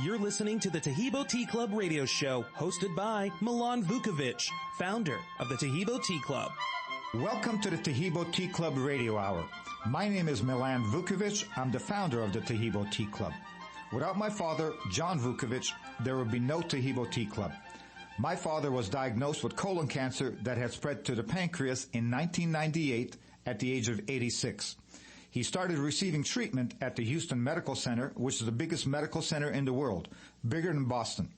You're listening to the Taheebo Tea Club radio show, hosted by Milan Vukovic, founder of the Taheebo Tea Club. Welcome to the Taheebo Tea Club radio hour. My name is Milan Vukovic. I'm the founder of the Taheebo Tea Club. Without my father, John Vukovic, there would be no Taheebo Tea Club. My father was diagnosed with colon cancer that had spread to the pancreas in 1998 at the age of 86. He started receiving treatment at the Houston Medical Center, which is the biggest medical center in the world, bigger than Boston.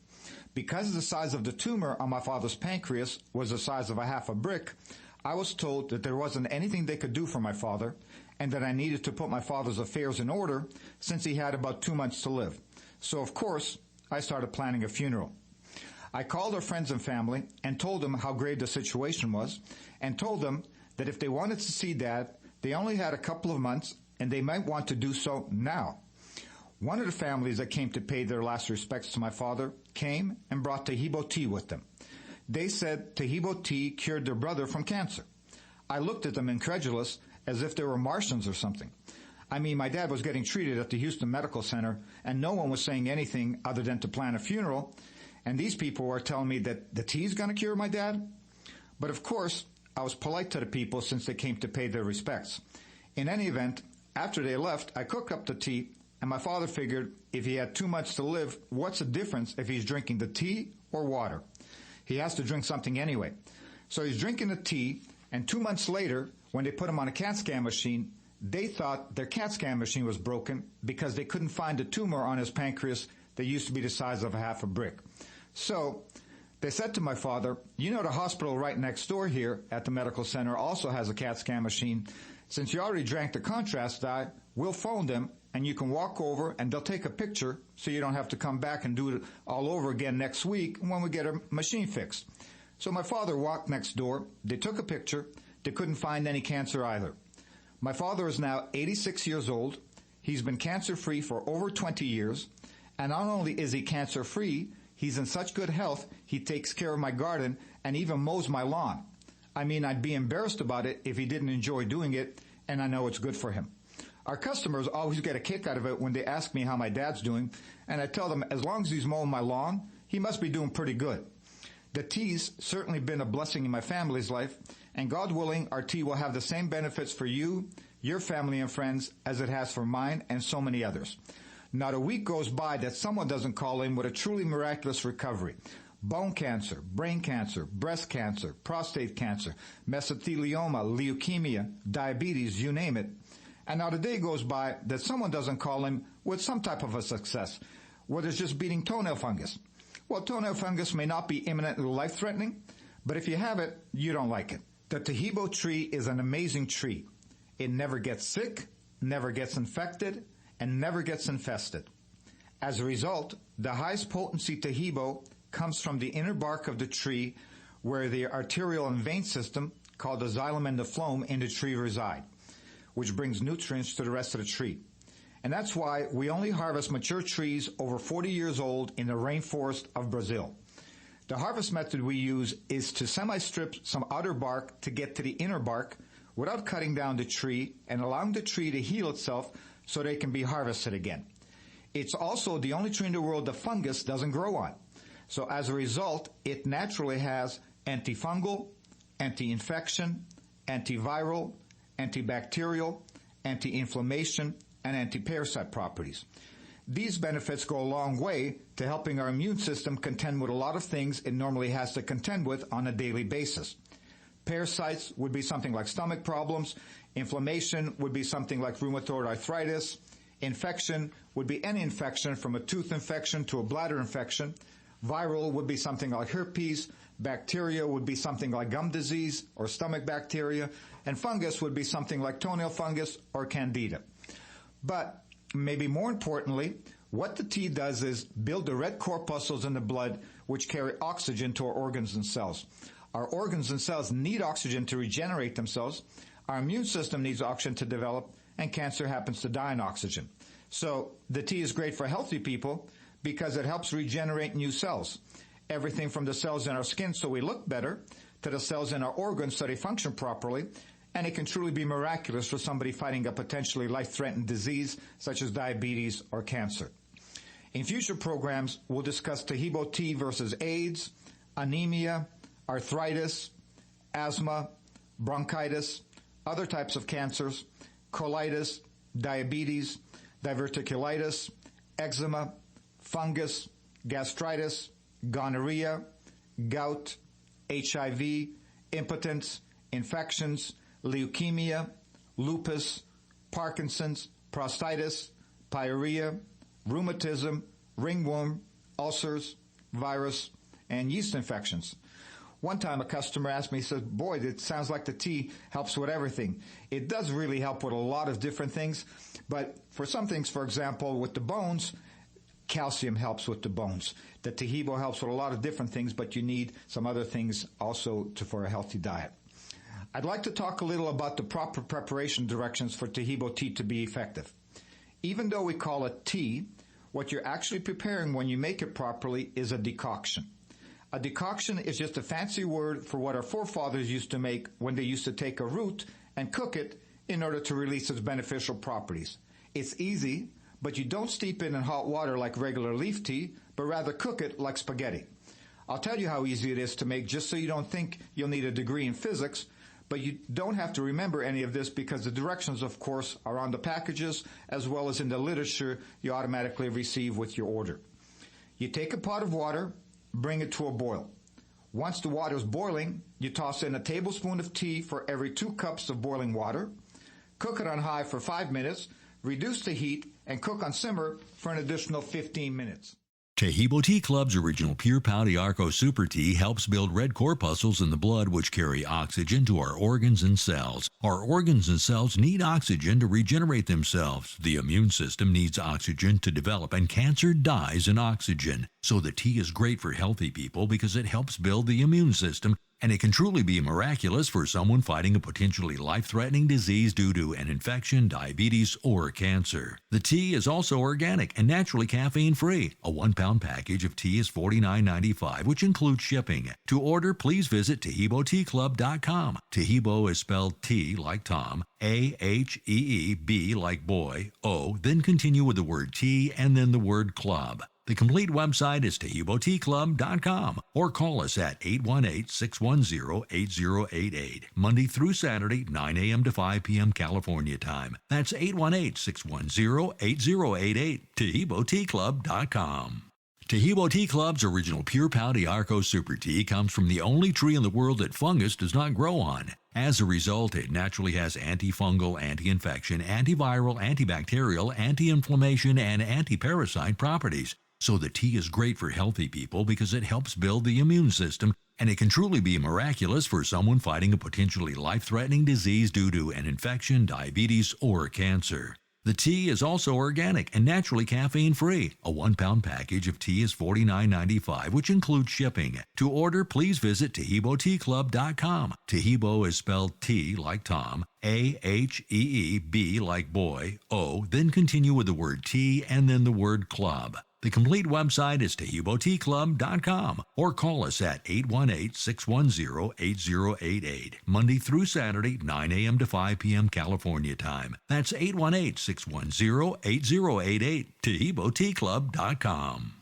Because the size of the tumor on my father's pancreas was the size of a half a brick, I was told that there wasn't anything they could do for my father and that I needed to put my father's affairs in order since he had about 2 months to live. So, of course, I started planning a funeral. I called our friends and family and told them how grave the situation was and told them that if they wanted to see Dad, they only had a couple of months, and they might want to do so now. One of the families that came to pay their last respects to my father came and brought Taheebo tea with them. They said Taheebo tea cured their brother from cancer. I looked at them incredulous, as if they were Martians or something. I mean, my dad was getting treated at the Houston Medical Center, and no one was saying anything other than to plan a funeral, and these people were telling me that the tea's going to cure my dad? But of course, I was polite to the people since they came to pay their respects. In any event, after they left, I cooked up the tea, and my father figured if he had 2 months to live, what's the difference if he's drinking the tea or water? He has to drink something anyway. So he's drinking the tea, and 2 months later, when they put him on a CAT scan machine, they thought their CAT scan machine was broken because they couldn't find a tumor on his pancreas that used to be the size of a half a brick. So they said to my father, you know, the hospital right next door here at the medical center also has a CAT scan machine. Since you already drank the contrast dye, we'll phone them and you can walk over and they'll take a picture so you don't have to come back and do it all over again next week when we get a machine fixed. So my father walked next door. They took a picture. They couldn't find any cancer either. My father is now 86 years old. He's been cancer-free for over 20 years. And not only is he cancer-free, he's in such good health, he takes care of my garden and even mows my lawn. I mean, I'd be embarrassed about it if he didn't enjoy doing it, and I know it's good for him. Our customers always get a kick out of it when they ask me how my dad's doing, and I tell them as long as he's mowing my lawn, he must be doing pretty good. The tea's certainly been a blessing in my family's life, and God willing, our tea will have the same benefits for you, your family and friends, as it has for mine and so many others. Not a week goes by that someone doesn't call in with a truly miraculous recovery. Bone cancer, brain cancer, breast cancer, prostate cancer, mesothelioma, leukemia, diabetes, you name it. And not a day goes by that someone doesn't call in with some type of a success, whether it's just beating toenail fungus. Well, toenail fungus may not be imminently life-threatening, but if you have it, you don't like it. The Taheebo tree is an amazing tree. It never gets sick, never gets infected, and never gets infested. As a result, the highest potency Taheebo comes from the inner bark of the tree where the arterial and vein system, called the xylem and the phloem, in the tree reside, which brings nutrients to the rest of the tree. And that's why we only harvest mature trees over 40 years old in the rainforest of Brazil. The harvest method we use is to semi-strip some outer bark to get to the inner bark without cutting down the tree and allowing the tree to heal itself so they can be harvested again. It's also the only tree in the world the fungus doesn't grow on. So as a result, it naturally has antifungal, anti-infection, antiviral, antibacterial, anti-inflammation, and anti-parasite properties. These benefits go a long way to helping our immune system contend with a lot of things it normally has to contend with on a daily basis. Parasites would be something like stomach problems. Inflammation would be something like rheumatoid arthritis. Infection would be any infection from a tooth infection to a bladder infection. Viral would be something like herpes. Bacteria would be something like gum disease or stomach bacteria. And fungus would be something like toenail fungus or candida. But maybe more importantly, what the tea does is build the red corpuscles in the blood which carry oxygen to our organs and cells. Our organs and cells need oxygen to regenerate themselves. Our immune system needs oxygen to develop, and cancer happens to die in oxygen. So the tea is great for healthy people because it helps regenerate new cells. Everything from the cells in our skin so we look better to the cells in our organs so they function properly. And it can truly be miraculous for somebody fighting a potentially life-threatening disease such as diabetes or cancer. In future programs, we'll discuss Taheebo tea versus AIDS, anemia, arthritis, asthma, bronchitis, other types of cancers, colitis, diabetes, diverticulitis, eczema, fungus, gastritis, gonorrhea, gout, HIV, impotence, infections, leukemia, lupus, Parkinson's, prostatitis, pyorrhea, rheumatism, ringworm, ulcers, virus, and yeast infections. One time a customer asked me, he said, boy, it sounds like the tea helps with everything. It does really help with a lot of different things, but for some things, for example, with the bones, calcium helps with the bones. The Taheebo helps with a lot of different things, but you need some other things also for a healthy diet. I'd like to talk a little about the proper preparation directions for Taheebo tea to be effective. Even though we call it tea, what you're actually preparing when you make it properly is a decoction. A decoction is just a fancy word for what our forefathers used to make when they used to take a root and cook it in order to release its beneficial properties. It's easy, but you don't steep it in hot water like regular leaf tea, but rather cook it like spaghetti. I'll tell you how easy it is to make just so you don't think you'll need a degree in physics, but you don't have to remember any of this because the directions, of course, are on the packages as well as in the literature you automatically receive with your order. You take a pot of water, bring it to a boil. Once the water is boiling, you toss in a tablespoon of tea for every 2 cups of boiling water. Cook it on high for 5 minutes, reduce the heat, and cook on simmer for an additional 15 minutes. Taheebo Tea Club's original pure Pau D'Arco Super Tea helps build red corpuscles in the blood which carry oxygen to our organs and cells. Our organs and cells need oxygen to regenerate themselves. The immune system needs oxygen to develop, and cancer dies in oxygen. So the tea is great for healthy people because it helps build the immune system, and it can truly be miraculous for someone fighting a potentially life-threatening disease due to an infection, diabetes, or cancer. The tea is also organic and naturally caffeine-free. A 1-pound package of tea is $49.95, which includes shipping. To order, please visit TaheeboTeaClub.com. Taheebo is spelled T like Tom, A-H-E-E-B like boy, O, then continue with the word tea and then the word club. The complete website is TaheeboTeaClub.com, or call us at 818-610-8088, Monday through Saturday, 9 a.m. to 5 p.m. California time. That's 818-610-8088, TaheeboTeaClub.com. Taheebo Tea Club's original pure Pau D'Arco Super Tea comes from the only tree in the world that fungus does not grow on. As a result, it naturally has antifungal, anti-infection, antiviral, antibacterial, anti-inflammation, and anti-parasite properties. So the tea is great for healthy people because it helps build the immune system, and it can truly be miraculous for someone fighting a potentially life-threatening disease due to an infection, diabetes, or cancer. The tea is also organic and naturally caffeine-free. A 1-pound package of tea is $49.95, which includes shipping. To order, please visit TaheeboTeaClub.com. Taheebo is spelled T like Tom, A-H-E-E-B like boy, O, then continue with the word tea and then the word club. The complete website is TaheeboTeaClub.com, or call us at 818-610-8088, Monday through Saturday, 9 a.m. to 5 p.m. California time. That's 818-610-8088, TaheeboTeaClub.com.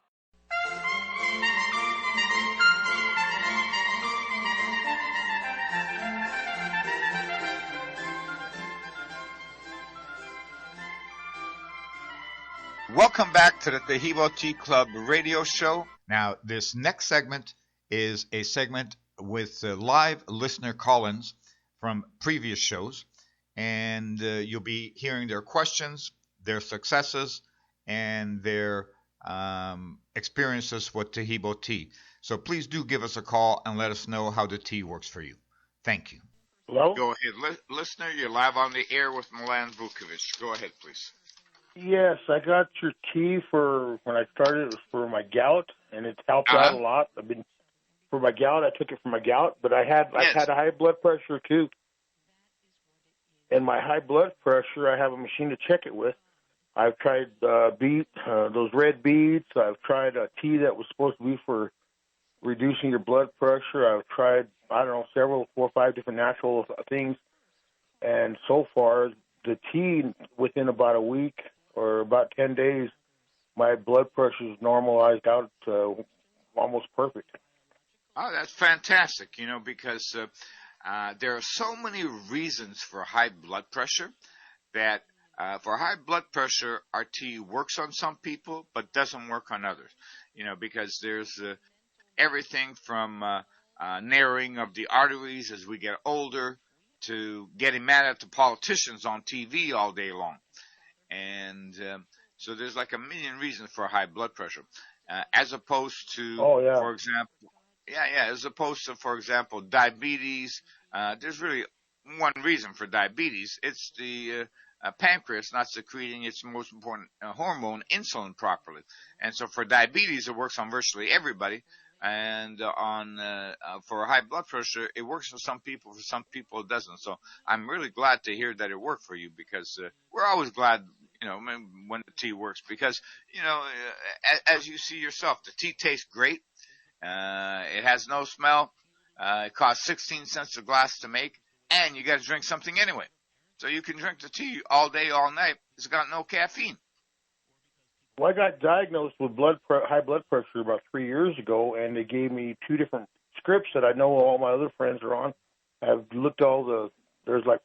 Welcome back to the Taheebo Tea Club radio show. Now, this next segment is a segment with live listener call-ins from previous shows, and you'll be hearing their questions, their successes, and their experiences with Taheebo tea. So please do give us a call and let us know how the tea works for you. Thank you. Hello? Go ahead, listener. You're live on the air with Milan Vukovic. Go ahead, please. Yes, I got your tea for when I started. It was for my gout, and it's helped out a lot. For my gout. I took it for my gout, but I've had high blood pressure too. And my high blood pressure, I have a machine to check it with. I've tried those red beets. I've tried a tea that was supposed to be for reducing your blood pressure. I've tried, several, 4 or 5 different natural things. And so far, the tea, within about a week or about 10 days, my blood pressure is normalized out almost perfect. Oh, that's fantastic, because there are so many reasons for high blood pressure that for high blood pressure, our tea works on some people but doesn't work on others, because there's everything from narrowing of the arteries as we get older to getting mad at the politicians on TV all day long. And so there's like a million reasons for high blood pressure, as opposed to, for example, as opposed to, for example, diabetes. There's really one reason for diabetes. It's the pancreas not secreting its most important hormone, insulin, properly. And so for diabetes, it works on virtually everybody. And for high blood pressure, it works for some people. For some people, it doesn't. So I'm really glad to hear that it worked for you, because we're always glad, when the tea works, because as you see yourself, the tea tastes great. It has no smell. It costs 16 cents a glass to make, and you got to drink something anyway. So you can drink the tea all day, all night. It's got no caffeine. Well, I got diagnosed with high blood pressure about 3 years ago, and they gave me 2 different scripts that I know all my other friends are on. I've looked there's like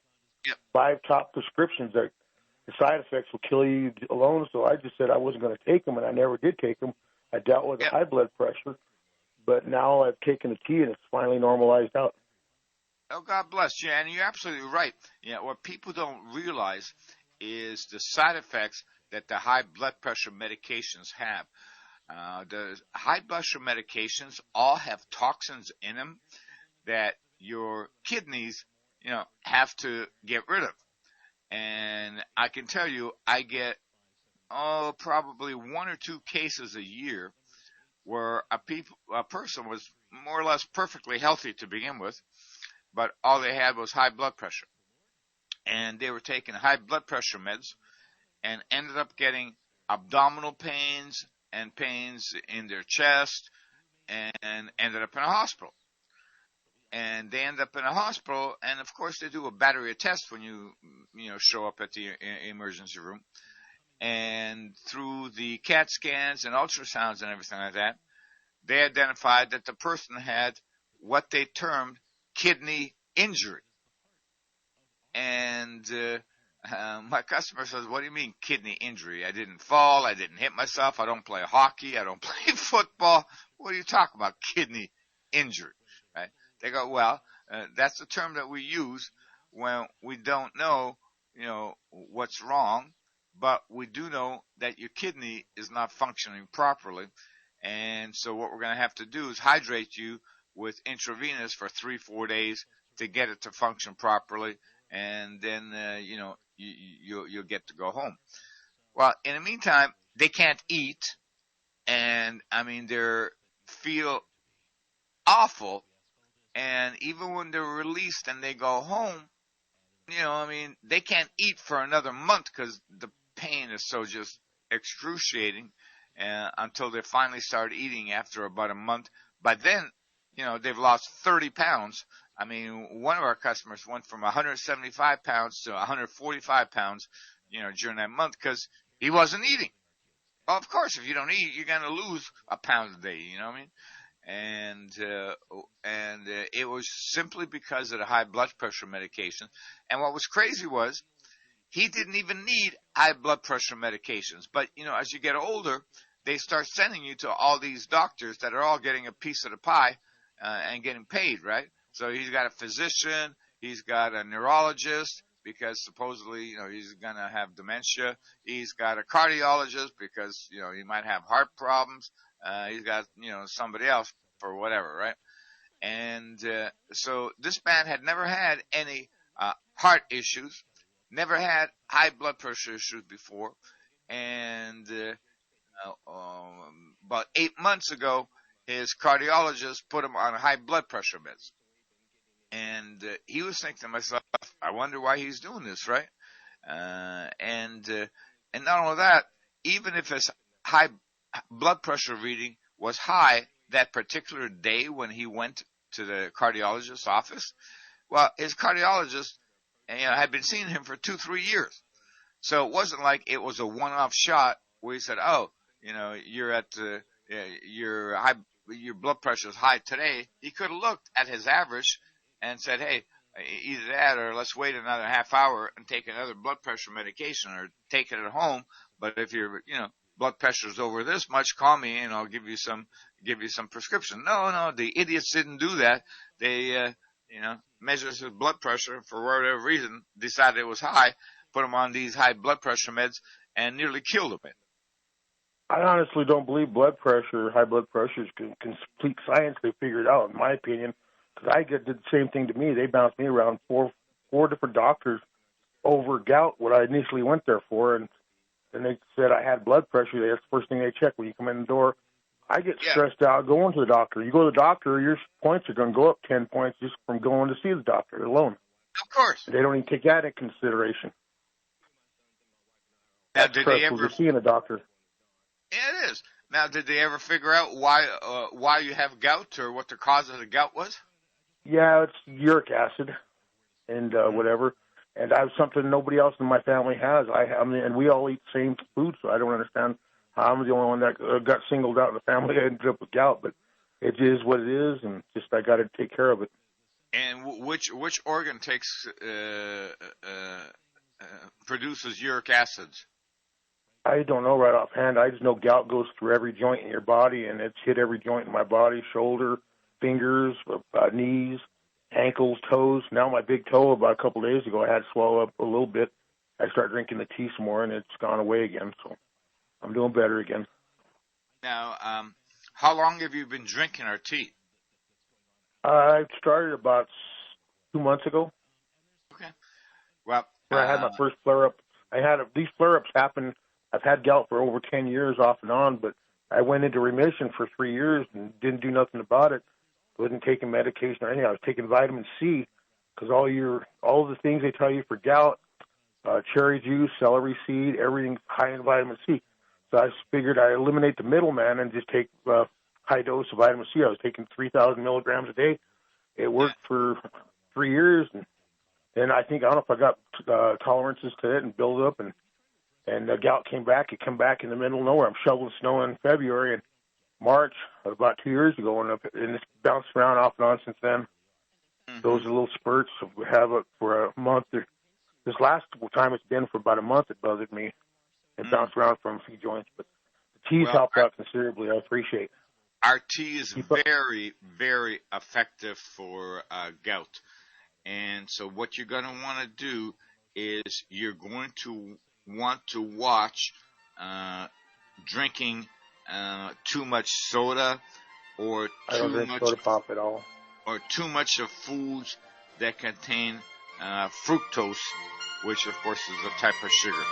5 top prescriptions that the side effects will kill you alone, so I just said I wasn't going to take them, and I never did take them. I dealt with high blood pressure, but now I've taken the tea, and it's finally normalized out. Oh, God bless you, and you're absolutely right. What people don't realize is the side effects that the high blood pressure medications have. The high blood pressure medications all have toxins in them that your kidneys, have to get rid of. And I can tell you, I get, probably 1 or 2 cases a year where a person was more or less perfectly healthy to begin with, but all they had was high blood pressure. And they were taking high blood pressure meds and ended up getting abdominal pains and pains in their chest, and ended up in a hospital. And they end up in a hospital, and of course they do a battery of tests when you show up at the emergency room. And through the CAT scans and ultrasounds and everything like that, they identified that the person had what they termed kidney injury. And my customer says, "What do you mean kidney injury? I didn't fall. I didn't hit myself. I don't play hockey. I don't play football. What are you talking about, kidney injury?" Right? They go, "Well, that's the term that we use when we don't know, what's wrong, but we do know that your kidney is not functioning properly. And so what we're going to have to do is hydrate you with intravenous for 3-4 days to get it to function properly. And then, you'll get to go home." Well, in the meantime, they can't eat. And they feel awful. And even when they're released and they go home, they can't eat for another month because the pain is so just excruciating, until they finally start eating after about a month. By then, they've lost 30 pounds. One of our customers went from 175 pounds to 145 pounds, during that month because he wasn't eating. Well, of course, if you don't eat, you're going to lose a pound a day, you know what I mean? And it was simply because of the high blood pressure medication. And what was crazy was he didn't even need high blood pressure medications. But, as you get older, they start sending you to all these doctors that are all getting a piece of the pie and getting paid, right? So he's got a physician, he's got a neurologist because supposedly, he's going to have dementia. He's got a cardiologist because, he might have heart problems. He's got, somebody else for whatever, right? And so this man had never had any heart issues, never had high blood pressure issues before. And about 8 months ago, his cardiologist put him on high blood pressure meds. And he was thinking to himself, I wonder why he's doing this, right? And not only that, even if his high blood pressure reading was high that particular day when he went to the cardiologist's office, well, his cardiologist had been seeing him for 2-3 years. So it wasn't like it was a one-off shot where he said, you're at your blood pressure is high today, he could have looked at his average and said, hey, either that or let's wait another half hour and take another blood pressure medication or take it at home. But if your blood pressure is over this much, call me and I'll give you some prescription. No, the idiots didn't do that. They measured his blood pressure for whatever reason, decided it was high, put him on these high blood pressure meds, and nearly killed him. I honestly don't believe high blood pressure is complete science. They figured out, in my opinion, because did the same thing to me. They bounced me around four different doctors over gout, what I initially went there for, and then they said I had blood pressure. That's the first thing they check when you come in the door. I get stressed out going to the doctor. You go to the doctor, your points are going to go up 10 points just from going to see the doctor alone. Of course. They don't even take that into consideration. Now, did they ever seeing a doctor? Yeah, it is. Now, did they ever figure out why you have gout or what the cause of the gout was? Yeah, it's uric acid and whatever. And I have something nobody else in my family has. And we all eat the same food, so I don't understand how I'm the only one that got singled out in the family. I ended up with gout, but it is what it is, and just I got to take care of it. And which organ produces uric acids? I don't know right offhand. I just know gout goes through every joint in your body, and it's hit every joint in my body: shoulder, fingers, knees, ankles, toes. Now my big toe, about a couple of days ago, I had to swallow up a little bit. I started drinking the tea some more, and it's gone away again. So I'm doing better again. Now, how long have you been drinking our tea? I started about 2 months ago. Okay. Well, I had my first flare-up. These flare-ups happen. I've had gout for over 10 years off and on, but I went into remission for 3 years and didn't do nothing about it. Wasn't taking medication or anything. I was taking vitamin C because all the things they tell you for gout, cherry juice, celery seed, everything's high in vitamin C. So I figured I'd eliminate the middleman and just take high dose of vitamin C. I was taking 3,000 milligrams a day. It worked for 3 years, and then I don't know if I got tolerances to it and built up, and the gout came back. It came back in the middle of nowhere. I'm shoveling snow in February and March about 2 years ago, and it's bounced around off and on since then. Mm-hmm. Those are little spurts. We have it for a month. This last time it's been for about a month. It bothered me. It bounced around from a few joints, but the tea's helped out considerably. I appreciate it. Our tea is very, very effective for gout. And so what you're going to want to do is you're going to want to watch drinking too much soda or I don't drink soda pop at all. Or too much of foods that contain fructose, which of course is a type of sugar.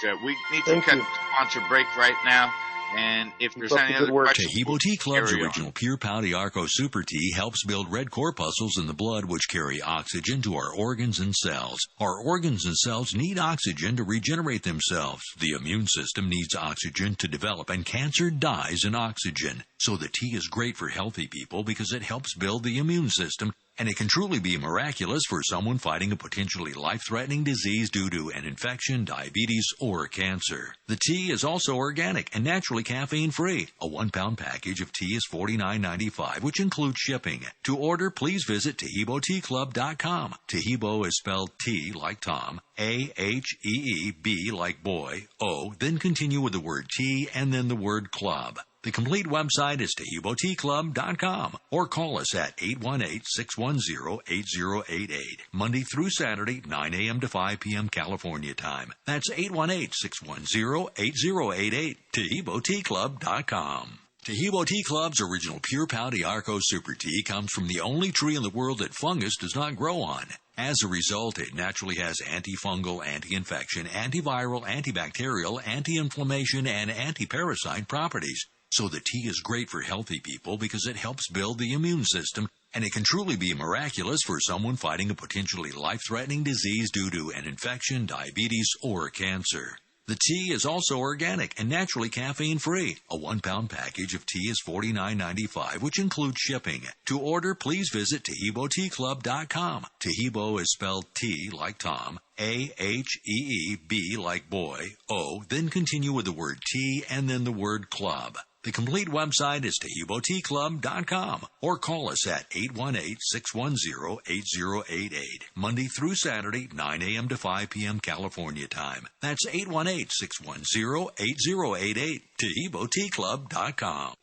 But we need to cut the sponsor break right now. And if there's any other questions, Taheebo Tea Club's original pure Pau D'Arco Super Tea helps build red corpuscles in the blood which carry oxygen to our organs and cells. Our organs and cells need oxygen to regenerate themselves. The immune system needs oxygen to develop, and cancer dies in oxygen. So the tea is great for healthy people because it helps build the immune system, and it can truly be miraculous for someone fighting a potentially life-threatening disease due to an infection, diabetes, or cancer. The tea is also organic and naturally caffeine-free. A 1-pound package of tea is $49.95, which includes shipping. To order, please visit TaheeboTeaClub.com. Taheebo is spelled T like Tom, A-H-E-E-B like boy, O, then continue with the word tea and then the word club. The complete website is TaheeboTeaClub.com, or call us at 818-610-8088, Monday through Saturday, 9 a.m. to 5 p.m. California time. That's 818-610-8088, TaheeboTeaClub.com. Taheebo Tea Club's original pure Pau D'Arco Super Tea comes from the only tree in the world that fungus does not grow on. As a result, it naturally has antifungal, anti-infection, antiviral, antibacterial, anti-inflammation, and anti-parasite properties. So the tea is great for healthy people because it helps build the immune system, and it can truly be miraculous for someone fighting a potentially life-threatening disease due to an infection, diabetes, or cancer. The tea is also organic and naturally caffeine-free. A 1-pound package of tea is $49.95, which includes shipping. To order, please visit TaheeboTeaClub.com. Taheebo is spelled T like Tom, A-H-E-E-B like boy, O, then continue with the word tea and then the word club. The complete website is TaheeboTeaClub.com or call us at 818-610-8088, Monday through Saturday, 9 a.m. to 5 p.m. California time. That's 818-610-8088, TaheeboTeaClub.com.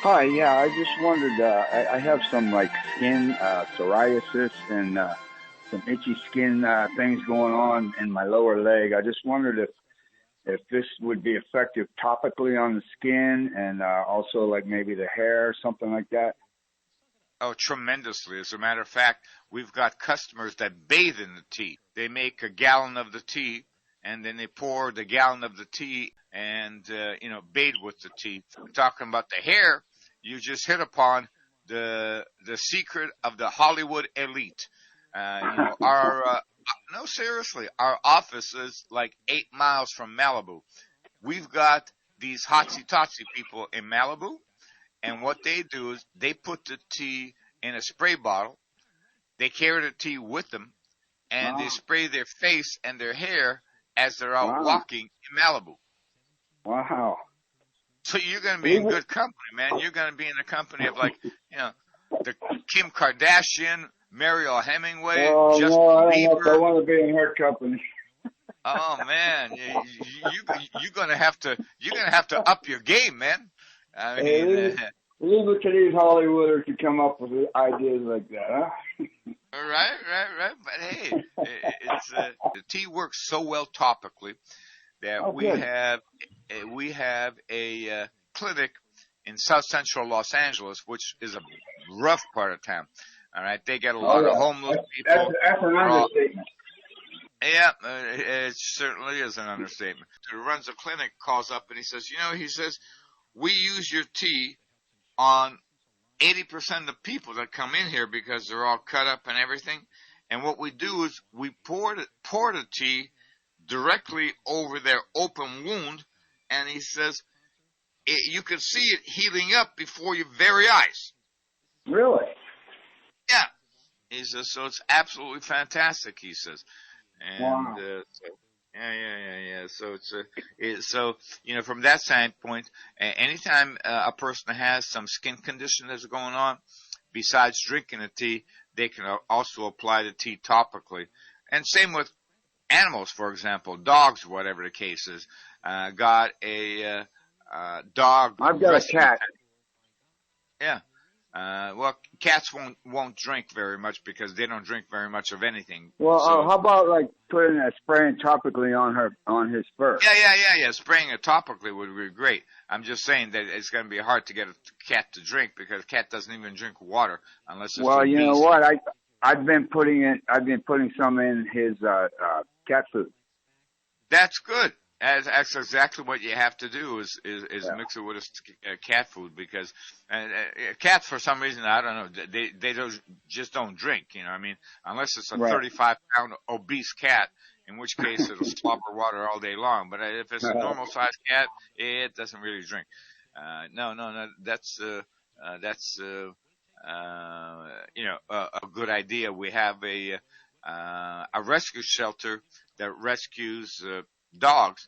Hi, yeah, I just wondered, I have some like skin psoriasis and some itchy skin things going on in my lower leg. I just wondered if this would be effective topically on the skin and also like maybe the hair, something like that. Oh, tremendously. As a matter of fact, we've got customers that bathe in the tea. They make a gallon of the tea, and then they pour the gallon of the tea and, bathe with the tea. We're talking about the hair. You just hit upon the secret of the Hollywood elite. No, seriously, our office is like 8 miles from Malibu. We've got these hotsy-totsy people in Malibu, and what they do is they put the tea in a spray bottle. They carry the tea with them, and they spray their face and their hair as they're out walking in Malibu. Wow. So you're going to be in good company, man. You're going to be in the company of, like, the Kim Kardashian, Mariel Hemingway, Justin Bieber. I want to be in her company. Oh man, you're gonna have to up your game, man. I mean, leave it to these Hollywooders to come up with ideas like that, huh? Right. But hey, the tea works so well topically that we have a clinic in South Central Los Angeles, which is a rough part of town. All right, they get a lot of homeless people. That's an understatement. Yeah, it certainly is an understatement. Who runs a clinic calls up and he says, we use your tea on 80% of the people that come in here because they're all cut up and everything. And what we do is we pour the tea directly over their open wound, and he says you can see it healing up before your very eyes. Really? Yeah. He says, so it's absolutely fantastic, he says. And, wow. Yeah. So so from that standpoint, anytime a person has some skin condition that's going on, besides drinking the tea, they can also apply the tea topically. And same with animals, for example, dogs, whatever the case is. Got a dog. I've got a cat. Yeah. Well, cats won't drink very much because they don't drink very much of anything. Well, how about like putting a spraying topically on his fur? Yeah. Spraying it topically would be great. I'm just saying that it's going to be hard to get a cat to drink because a cat doesn't even drink water unless it's. Well, you know what? I've been putting some in his cat food. That's good. That's exactly what you have to do is mix it with a cat food because cats, for some reason, I don't know, they just don't drink, I mean, unless it's a 35-pound obese cat, in which case it'll slobber water all day long. But if it's a normal-sized cat, it doesn't really drink. No, that's a good idea. We have a rescue shelter that rescues dogs,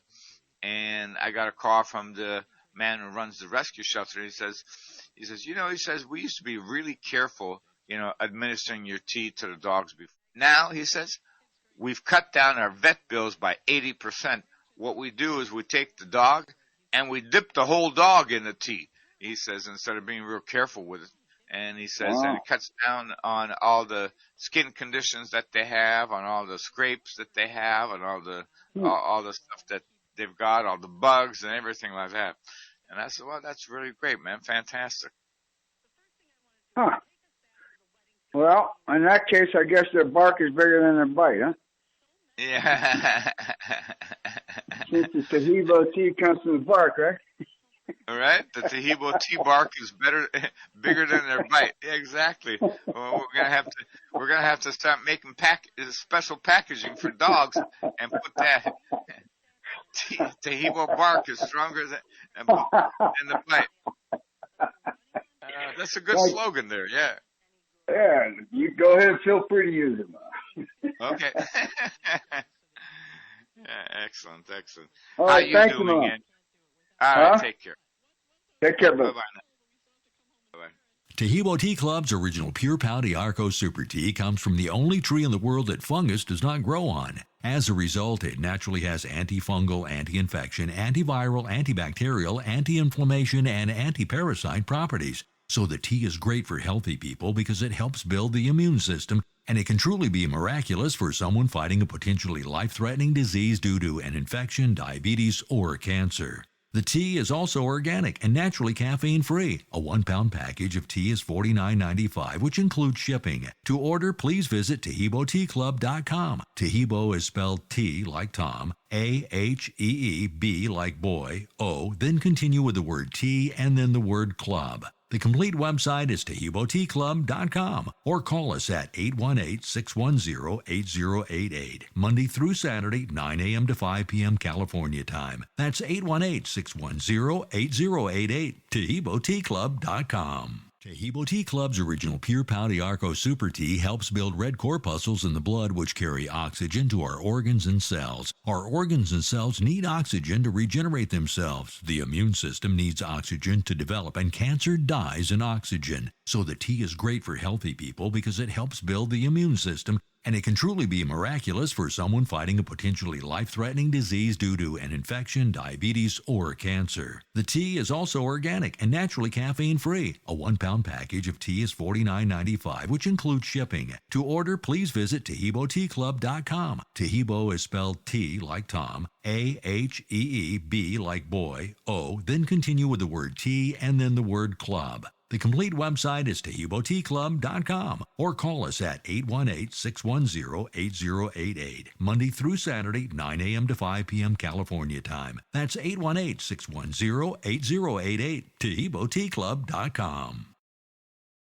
and I got a call from the man who runs the rescue shelter. He says, we used to be really careful, administering your tea to the dogs before. Now, he says, we've cut down our vet bills by 80%. What we do is we take the dog and we dip the whole dog in the tea. He says, instead of being real careful with it. And he says that it cuts down on all the skin conditions that they have, on all the scrapes that they have, and all the stuff that they've got, all the bugs and everything like that. And I said, well, that's really great, man. Fantastic. Huh. Well, in that case, I guess their bark is bigger than their bite, huh? Yeah. Since the Taheebo tea comes from the bark, right? All right, the Taheebo tea bark is bigger than their bite. Yeah, exactly. Well, we're gonna have to start making special packaging for dogs and put that Taheebo bark is stronger than the bite. That's a good slogan there. Yeah. Yeah, you go ahead. Feel free to use it. Okay. Yeah, excellent. All How right, you thanks, doing, man. Andy? All right, take care. Take care, Bye bud. bye now. Bye-bye. Taheebo Tea Club's original pure Pau D'Arco Super Tea comes from the only tree in the world that fungus does not grow on. As a result, it naturally has antifungal, anti-infection, antiviral, antibacterial, anti-inflammation, and anti-parasite properties. So the tea is great for healthy people because it helps build the immune system, and it can truly be miraculous for someone fighting a potentially life-threatening disease due to an infection, diabetes, or cancer. The tea is also organic and naturally caffeine-free. A 1-pound package of tea is $49.95, which includes shipping. To order, please visit TaheeboTeaClub.com. Taheebo is spelled T like Tom, A-H-E-E-B like boy, O, then continue with the word tea and then the word club. The complete website is TaheeboTeaClub.com or call us at 818-610-8088, Monday through Saturday, 9 a.m. to 5 p.m. California time. That's 818-610-8088, TaheeboTeaClub.com. Taheebo Tea Club's original pure Pau D'Arco Super Tea helps build red corpuscles in the blood which carry oxygen to our organs and cells. Our organs and cells need oxygen to regenerate themselves. The immune system needs oxygen to develop, and cancer dies in oxygen. So the tea is great for healthy people because it helps build the immune system, and it can truly be miraculous for someone fighting a potentially life-threatening disease due to an infection, diabetes, or cancer. The tea is also organic and naturally caffeine-free. A 1-pound package of tea is $49.95, which includes shipping. To order, please visit TaheeboTeaClub.com. Taheebo is spelled T like Tom, A-H-E-E-B like boy, O, then continue with the word tea and then the word club. The complete website is TaheeboTeaClub.com or call us at 818-610-8088, Monday through Saturday, 9 a.m. to 5 p.m. California time. That's 818-610-8088, TaheeboTeaClub.com.